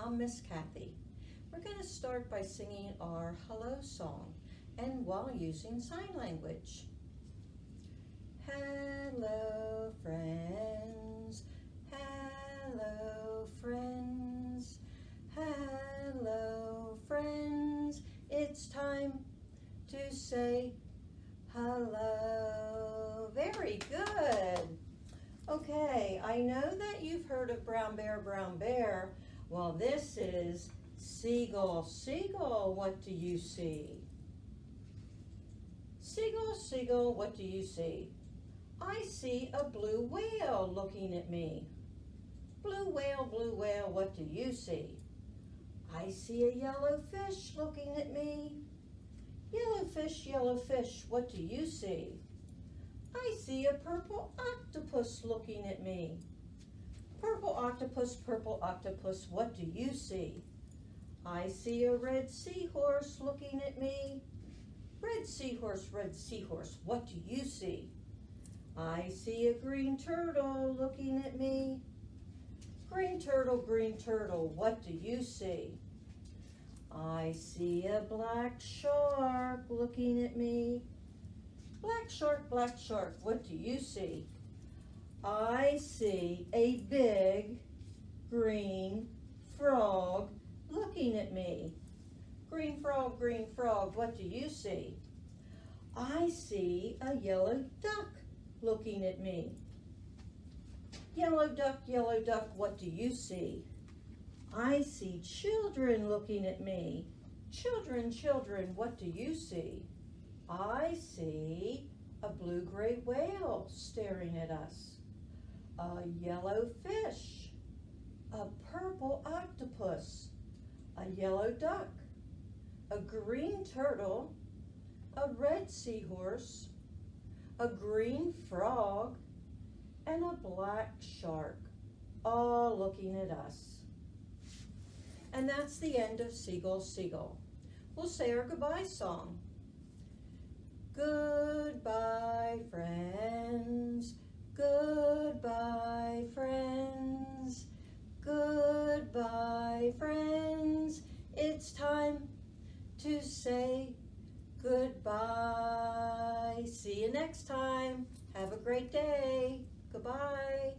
I'm Miss Kathy. We're going to start by singing our hello song and while using sign language. Hello friends, hello friends, hello friends. It's time to say hello. Very good. Okay, I know that you've heard of brown bear, brown bear. Well, this is seagull, seagull, what do you see? Seagull, seagull, what do you see? I see a blue whale looking at me. Blue whale, what do you see? I see a yellow fish looking at me. Yellow fish, what do you see? I see a purple octopus looking at me. Purple octopus, what do you see? I see a red seahorse looking at me. Red seahorse, what do you see? I see a green turtle looking at me. Green turtle, what do you see? I see a black shark looking at me. Black shark, what do you see? I see a big green frog looking at me. Green frog, what do you see? I see a yellow duck looking at me. Yellow duck, what do you see? I see children looking at me. Children, what do you see? I see a blue-gray whale staring at us, a yellow fish, a purple octopus, a yellow duck, a green turtle, a red seahorse, a green frog, and a black shark, all looking at us. And that's the end of Seagull, Seagull. We'll say our goodbye song. Goodbye, friends. Goodbye, friends. Goodbye, friends. It's time to say goodbye. See you next time. Have a great day. Goodbye.